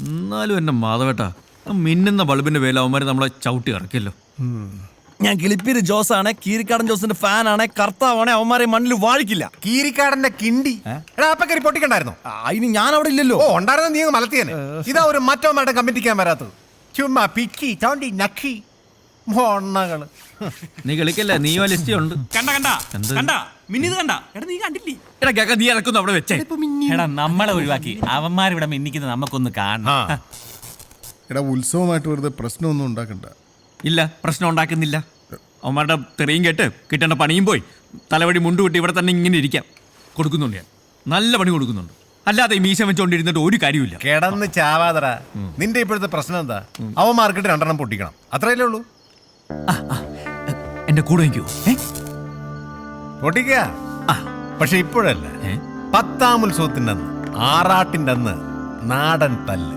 എന്നാലും എന്നെ മാധവേട്ടാ, മിന്നുന്ന ബൾബിന്റെ പേരിൽ അവന്മാര് നമ്മളെ ചവിട്ടി ഇറക്കിയല്ലോ. ഞാൻ കിളിപ്പീര് ജോസാണ്, കീരിക്കാടൻ ജോസിന്റെ ഫാനാണ്, കർത്താവാണ്. അവന്മാരെ മണ്ണിൽ വാഴിക്കില്ല. കീരിക്കാടന്റെ കിണ്ടി അപ്പക്കരി പൊട്ടിക്കണ്ടായിരുന്നു. അതിന് ഞാൻ അവിടെ ഇല്ലല്ലോ. ഓ ഉണ്ടായിരുന്ന നീ മലത്തിയനെ. ഇതാ ഒരു മറ്റവന്മാരുടെ കമ്മിറ്റിക്കാൻ വരാത്തത്. ചുമ്മാ പിക്കി തോണ്ടി നക്കി മൊണ്ണകള്. നീ കളിക്കല്ലേ, നീയോ ലിസ്റ്റ് ഉണ്ട്. മിന്നിത് കണ്ട എടാ, നീ കണ്ടില്ലേ? എടാ നീ ഇറക്കുന്നു അവിടെ വെച്ചേ. എടാ നമ്മളെ ഒഴിവാക്കി അവന്മാരിവിടെ മിന്നിക്കുന്നത് നമുക്കൊന്ന് കാണാം. എടാ ഉത്സവമായിട്ട് വെറുതെ പ്രശ്നമൊന്നും ഉണ്ടാക്കണ്ട. ഇല്ല, പ്രശ്നം ഉണ്ടാക്കുന്നില്ല. അവന്മാരുടെ തെറിയും കേട്ട് കിട്ടേണ്ട പണിയും പോയി തലവടി മുണ്ട് കിട്ടി ഇവിടെ തന്നെ ഇങ്ങനെ ഇരിക്കാം. കൊടുക്കുന്നുണ്ട്, ഞാൻ നല്ല പണി കൊടുക്കുന്നുണ്ട്. അല്ലാതെ ഈ മീശ വെച്ചോണ്ടിരുന്നിട്ട് ഒരു കാര്യമില്ല. കിടന്ന് ചാവാതറ. നിന്റെ ഇപ്പോഴത്തെ പ്രശ്നം എന്താ? അവന്മാർക്കിട്ട് 2 പൊട്ടിക്കണം, അത്രയല്ലേ ഉള്ളൂ. എന്റെ കൂടെ നിൽക്കൂ. പൊട്ടിക്ക. പക്ഷെ ഇപ്പോഴല്ല, 10ാം ഉത്സവത്തിന്റെ അന്ന്, ആറാട്ടിന്റെ അന്ന് നാടൻ തല്ല്.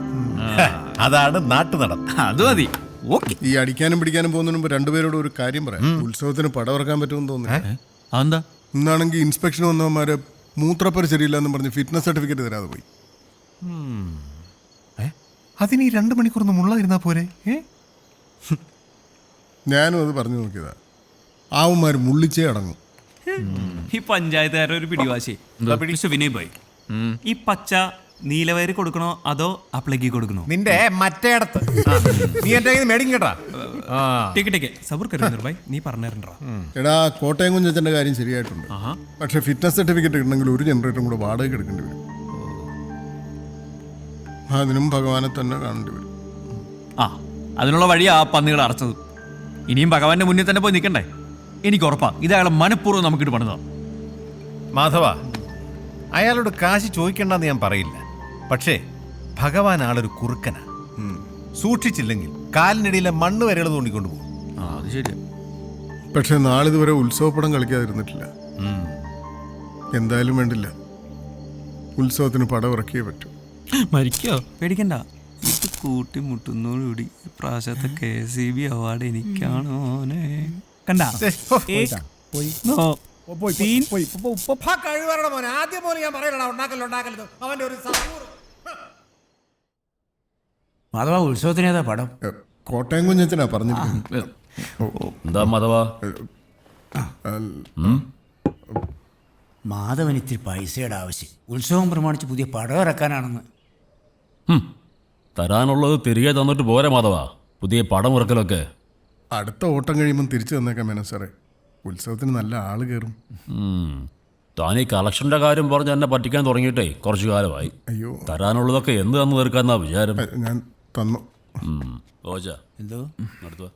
അതാണ് നാട്ടു നടപ്പ്. അത് മതി. ഓക്കെ. ഈ അടിക്കാനും പിടിക്കാനും പോകുന്നതിന് മുമ്പ് രണ്ടുപേരോട് ഒരു കാര്യം പറയാം. ഉത്സവത്തിന് പടമിറക്കാൻ പറ്റുമെന്ന് തോന്നുന്നു. അതെന്താ? ഇന്നാണെങ്കിൽ ഇൻസ്പെക്ഷൻ വന്നവന്മാരെ മൂത്രപ്പര ശരിയില്ലെന്നും പറഞ്ഞ് ഫിറ്റ്നസ് സർട്ടിഫിക്കറ്റ് തരാതെ പോയി. അതിന് ഈ 2 മണിക്കൂർ മുള്ളായിരുന്നാ പോരെ? ഞാനും അത് പറഞ്ഞു നോക്കിയതാ. ആവന്മാർ മുള്ളിച്ചേ അടങ്ങും. ഈ പഞ്ചായത്തുകാരുടെ ഒരു പിടിവാശി. വിനയ് ഭായ്, ഈ പച്ച നീലവയറ് കൊടുക്കണോ അതോ അപ്ലക്കി കൊടുക്കണോ? നിന്റെ മറ്റേടത്ത് നീ എന്റെ കയ്യിൽ മേടിക്കും കേട്ടാ. നീ പറഞ്ഞിട്ടുണ്ടോ? എടാ കോട്ടയം കുഞ്ഞച്ചന്റെ കാര്യം ശരിയായിട്ടുണ്ട്. പക്ഷെ ഫിറ്റ്നസ് സർട്ടിഫിക്കറ്റ് കിട്ടണമെങ്കിൽ ഒരു ജനറേറ്ററും കൂടെ വാടക എടുക്കേണ്ടി വരും. അതിനും ഭഗവാനെ തന്നെ കാണേണ്ടി വരും. അതിനുള്ള വഴിയാ ആ പന്നികൾ അടച്ചത്. ഇനിയും ഭഗവാന്റെ മുന്നിൽ തന്നെ പോയി നിൽക്കണ്ടേ? എനിക്ക് ഉറപ്പാ ഇത് അയാളെ മനഃപൂർവ്വം നമുക്കിട്ട് പണിതാണ്. മാധവ, അയാളോട് കാശ് ചോദിക്കണ്ടെന്ന് ഞാൻ പറയില്ല. പക്ഷേ ഭഗവാൻ ആളൊരു കുറുക്കനാ. സൂക്ഷിച്ചില്ലെങ്കിൽ കാലിനിടയിലെ മണ്ണ് വരെകൾ തോണ്ടിക്കൊണ്ടു പോകും. അത് ശരിയാ. പക്ഷെ നാളിതുവരെ ഉത്സവപ്പടം കളിക്കാതിരുന്നിട്ടില്ല. എന്തായാലും വേണ്ടില്ല, ഉത്സവത്തിന് പടം ഇറക്കിയേ പറ്റൂ. മരിക്കോ? പേടിക്കണ്ട. ഇത് കൂട്ടിമുട്ടുന്നോടുകൂടി പ്രാവശ്യത്തെ KCB അവാർഡ് എനിക്കാണോ? കണ്ട ആദ്യം പോലെ ഞാൻ പറയണ ഉണ്ടാക്കല്ലോ അവന്റെ ഒരു മാധവ, ഉത്സവത്തിന് ഏതാ പടം? കോട്ടയം കുഞ്ഞച്ചനാ പറഞ്ഞിരിക്കുന്നത്. എന്താ മാധവ? മാധവന് ഇത്തിരി പൈസയുടെ ആവശ്യം. ഉത്സവം പ്രമാണിച്ച് പുതിയ പടം ഇറക്കാനാണെന്ന്. തരാനുള്ളത് തിരികെ തന്നിട്ട് പോരെ മാധവ, പുതിയ പടം ഇറക്കലൊക്കെ. അടുത്ത ഓട്ടം കഴിയുമ്പം തിരിച്ചു തന്നേക്കാം മേനോ സാറേ. ഉത്സവത്തിന് നല്ല ആള് കയറും. താൻ ഈ കളക്ഷന്റെ കാര്യം പറഞ്ഞ് എന്നെ പറ്റിക്കാൻ തുടങ്ങിയിട്ടേ കുറച്ചു കാലമായി. അയ്യോ, തരാനുള്ളതൊക്കെ എന്ത് തന്നു തീർക്കാന്നാ വിചാരം? ഞാൻ തന്നു. എന്തോ നടത്തുക.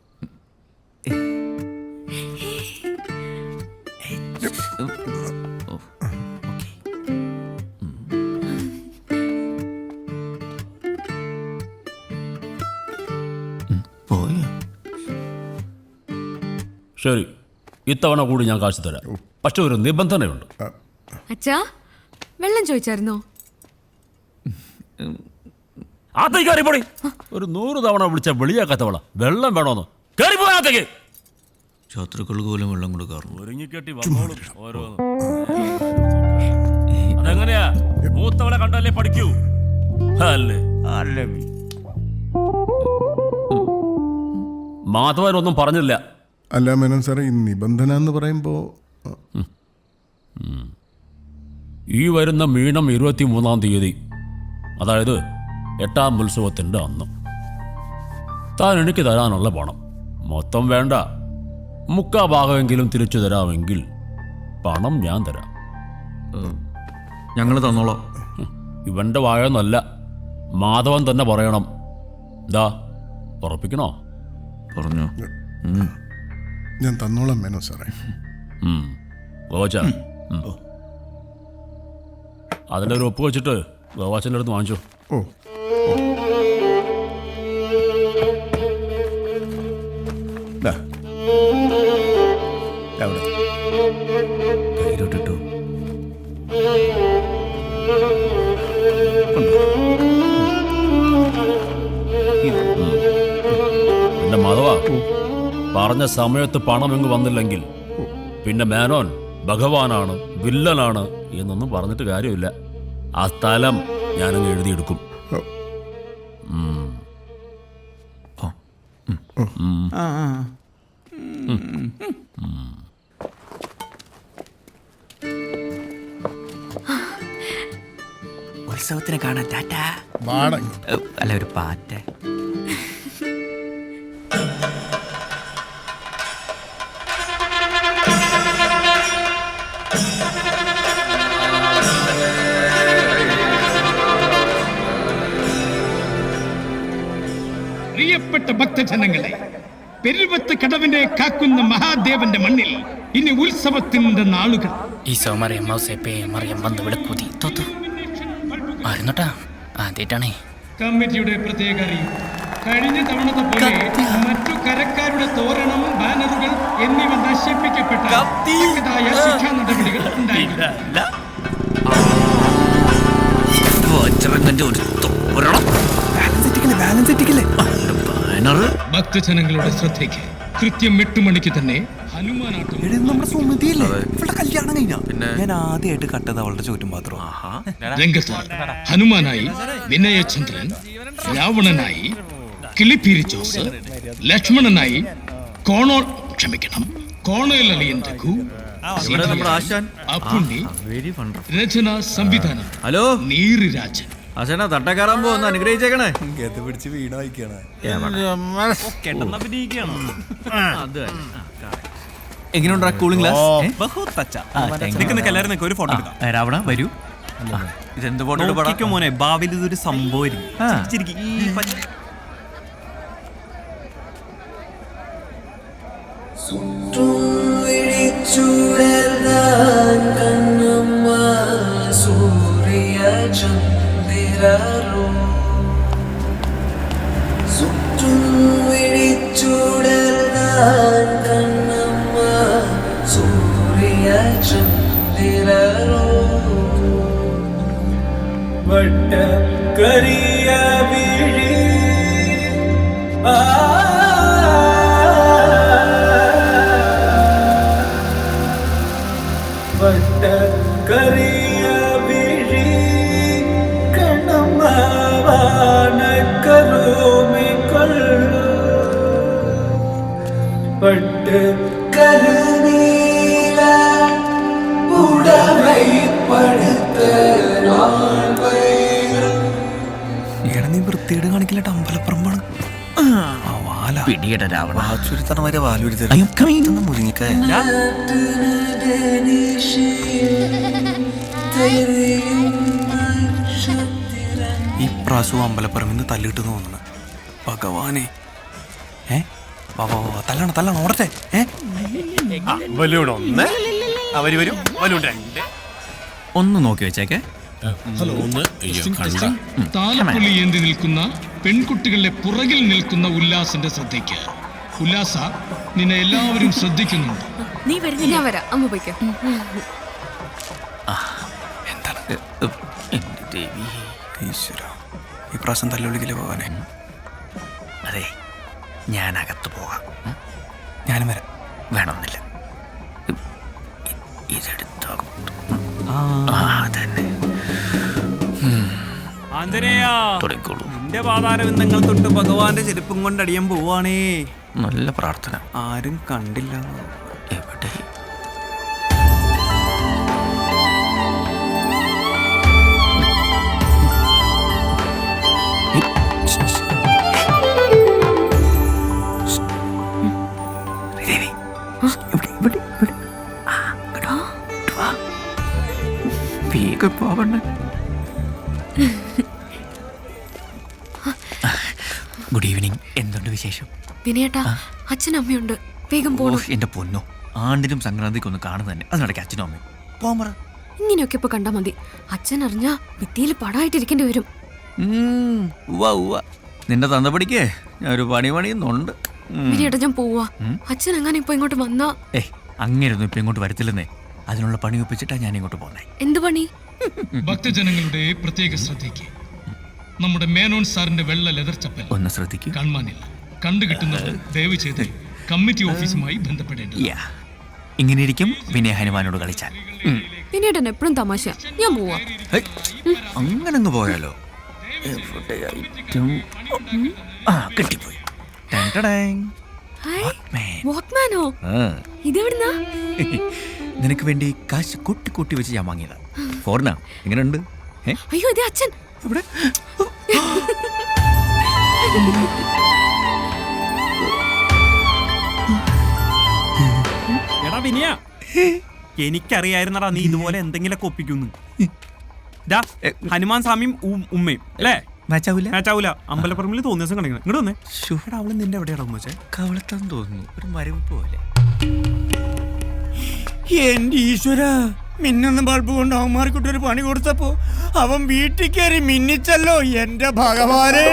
ശരി, ഇത്തവണ കൂടി ഞാൻ കാശ് തരാം. പക്ഷെ ഒരു നിബന്ധനയുണ്ട്. അച്ഛാ, വെള്ളം ചോദിച്ചായിരുന്നോ? ആത്തേക്ക് കയറിപ്പോടി. ഒരു 100 തവണ വിളിച്ച വെളിയാക്കാത്തവള വെള്ളം വേണോന്ന് കയറിപ്പോയാത്തേക്ക്. ശത്രുക്കൾക്ക് പോലും വെള്ളം കൊടുക്കാറുണ്ട്. ഒരുങ്ങിക്കെട്ടി വന്നോളും ഓരോന്ന്. അതെങ്ങനെയാ? മൂത്തവളെ കണ്ടല്ലേ പഠിക്കൂ. അല്ലേ മാധവനൊന്നും പറഞ്ഞില്ല. അല്ല മേനോൻ സാറേ, ഈ നിബന്ധന എന്ന് പറയുമ്പോൾ ഈ വരുന്ന മീനം 23-ാം തീയതി, അതായത് 8ാം ഉത്സവത്തിൻ്റെ അന്ന് താൻ എനിക്ക് തരാനുള്ള പണം മൊത്തം വേണ്ട, 3/4 ഭാഗമെങ്കിലും തിരിച്ചു തരാമെങ്കിൽ പണം ഞാൻ തരാം. ഞങ്ങൾ തന്നോളാം. ഇവൻ്റെ വായൊന്നല്ല, മാധവൻ തന്നെ പറയണം. ദാ ഉറപ്പിക്കണോ? പറഞ്ഞു. ഞാൻ തന്നോളാം മേനോ സാറേ. ഗോവാച്ച, അതിലൊരു ഒപ്പ് വെച്ചിട്ട് ഗോവാച്ചൻ്റെ അടുത്ത് വാങ്ങിച്ചോ. ഓ, കയ്യിലോട്ടിട്ടു. എൻ്റെ മാധവ, പറഞ്ഞ സമയത്ത് പണം ഇങ്ങ് വന്നില്ലെങ്കിൽ പിന്നെ മേനോൻ ഭഗവാനാണ്, വില്ലനാണ് എന്നൊന്നും പറഞ്ഞിട്ട് കാര്യമില്ല. ആ സ്ഥലം ഞാനങ്ങ് എഴുതിയെടുക്കും. ഉത്സവത്തിന് കാണാൻ ടാറ്റ. വാട അല്ല ഒരു പാറ്റ. പ്രിയപ്പെട്ട ഭക്തജനങ്ങളെ, പെരുവത്ത് കടവിനെ കാക്കുന്ന മഹാദേവന്റെ മണ്ണിൽ ഇനി ഉത്സവത്തിന്റെ നാളുകൾ. ഈശോ മറിയം മൗസേപ്പേ മറിയം വന്ന് വിളക്കൂതി തോത്തു ആയിരുന്നോട്ടാ. ആദ്യമായിട്ടാണേ കമ്മിറ്റിയുടെ പ്രത്യേക അറിയിപ്പ്. കഴിഞ്ഞ തവണത്തെ പോലെ മറ്റു കരക്കാരുടെ തോരണം, ബാനറുകൾ എന്നിവ നശിപ്പിക്കപ്പെട്ട തക്കതായ ശിക്ഷാ നടപടികൾ ഉണ്ടായില്ല. ഭക്തജനങ്ങളുടെ ശ്രദ്ധയ്ക്ക് കൃത്യം 8 മണിക്ക് തന്നെ ഹനുമാനാട്ടം. നമ്മുടെ സുമതിയല്ലേ ഇവളുടെ കല്യാണം കഴിഞ്ഞ. ഞാൻ ആദ്യമായിട്ട് കട്ടത് അവളുടെ ചോറ്റും പാത്രം. രംഗത്ത് ഹനുമാനായി വിനയചന്ദ്രൻ, രാവണനായി കിളിപ്പീരി ജോസ്, ലക്ഷ്മണനായി കോണേൽ അളിയൻ രഘു, അപ്പുണ്ണി, രചന സംവിധാനം ഹലോ നീറിരാജൻ. ആശാനാ തട്ടക്കാറാൻ പോകുന്ന അനുഗ്രഹിച്ചേക്കണേ. പിടിച്ച് വീണ വായിക്കാണ്. എങ്ങനെയുണ്ടാ കൂളിംഗ് ഗ്ലാസ്? ഒരു ഫോട്ടോ എടുക്കാം. രാവണ വരൂ. ഇതെന്ത് ഫോട്ടോ മോനെ? ഭാവിയിൽ ഇതൊരു സംഭവം. നീ വൃത്തിയുടെ കാണിക്കില്ലട്ട. അമ്പലപ്പുറമാണ് പിടിയുടെ രാവണ. മുരിങ്ങിക്കായ ഈ പ്രാവശ്യവും അമ്പലപ്പുറമിന്ന് തല്ലിട്ട് തോന്നുന്നു. ഭഗവാനെ തല്ലണം ഓടട്ടെ. ഒന്ന് നോക്കി വെച്ചേക്കെ. താലപ്പൊലി ഏന്തി നിൽക്കുന്ന പെൺകുട്ടികളുടെ പുറകിൽ നിൽക്കുന്ന ഉല്ലാസിന്റെ ശ്രദ്ധയ്ക്ക്. ഉല്ലാസ, നിന്നെ എല്ലാവരും ശ്രദ്ധിക്കുന്നുണ്ട്. നീ വരുന്നില്ല. ഞാൻ വരാം. അമ്മ പോയിക്കോ. ഈ പ്രാവശ്യം തല്ലുള്ളിക്കില്ല ഭഗവാനെ. അതെ, ഞാൻ അകത്ത് പോകാം. ഞാനും വരാം. വേണമെന്നില്ല. ഇതെടുത്തോ. തന്നെ നിന്റെ പാതാരവിന്ദങ്ങൾ തൊട്ട് ഭഗവാന്റെ ചെരുപ്പും കൊണ്ട് അടിയാൻ പോവാണേ. നല്ല പ്രാർത്ഥന. ആരും കണ്ടില്ല. എവിടെ? Good evening. എന്തുണ്ട് വിശേഷം? വിനയേട്ടാ, അച്ഛനും അമ്മയുണ്ട്. വേഗം പോണു. എന്റെ പൊന്നോ, ആണ്ടിനും സംക്രാന്തിക്കും ഒന്ന് കാണുന്നത് തന്നെ. അതിനിടയ്ക്ക് അച്ഛനും അമ്മയും പോകാൻ പറ. ഇങ്ങനെയൊക്കെ ഇപ്പൊ കണ്ടാ മതി. അച്ഛൻ അറിഞ്ഞാ ഭിത്തിയിൽ പടായിട്ടിരിക്കേണ്ടി വരും. നിന്റെ തന്തപ്പടിക്കേ ഞാൻ ഒരു പണിയുന്നുണ്ട്. വിനയേട്ടാ, ഞാൻ പോവാ. അച്ഛൻ അങ്ങനെ ഇപ്പൊ ഇങ്ങോട്ട് വന്നാ. അങ്ങനെയൊന്നും ഇപ്പൊ ഇങ്ങോട്ട് വരത്തില്ലെന്നേ. അതിനുള്ള പണി ഒപ്പിച്ചിട്ടാ ഞാൻ ഇങ്ങോട്ട് പോന്നെ. എന്ത് പണി? ഭക്തജനങ്ങളുടെ പ്രത്യേക ശ്രദ്ധയ്ക്ക്. നമ്മുടെ മേനോൻ സാറിന്റെ വെള്ള ലെതർ ചപ്പൽ ഒന്ന് ശ്രദ്ധിക്കൂ. കാണാനില്ല. കണ്ടുകിട്ടുന്നത് ദയവ് ചെയ്ത് കമ്മിറ്റി ഓഫീസുമായി ബന്ധപ്പെടേണ്ടത്. ഇങ്ങനെ ഇരിക്കും വിനയ ഹനുമാനോട് കളിച്ചാൽ. പിന്നീട് എപ്പോഴും തമാശ. ഞാൻ പോവാ. അങ്ങനെ അങ്ങ് പോയാലോ? കിട്ടിപ്പോയി. വാക്മാനോ? ഇതെവിടുന്നാ? നിനക്ക് വേണ്ടി കാശ് കൂട്ടി കൂട്ടി വെച്ച് ഞാൻ വാങ്ങിയതാ. ഫോറിനാ. എങ്ങനെയുണ്ട്? അയ്യോ ഇതേ അച്ഛൻ. എടാ വിനിയ, എനിക്കറിയായിരുന്നടാ നീ ഇതുപോലെ എന്തെങ്കിലുമൊക്കെ ഒപ്പിക്കുന്നു. ഹനുമാൻ സ്വാമിയും ഉമ്മയും അല്ലേ? മാച്ചാവൂല. അമ്പലപ്പറമ്പിൽ തോന്നിയ ദിവസം കണ്ടിങ്ങനെ ഇങ്ങോട്ട് വന്നേ. അവള് നിന്റെ എവിടെയാണോ വെച്ചേ? കവളത്താൻ തോന്നുന്നു. ഒരു മരവ് പോലെ. എന്റെ ഈശ്വര, മിന്നുന്ന ബൾബ് കൊണ്ട് അവന്മാർക്കിട്ടൊരു പണി കൊടുത്തപ്പോ അവൻ വീട്ടിൽ കയറി മിന്നിച്ചല്ലോ എന്റെ ഭഗവാനെ.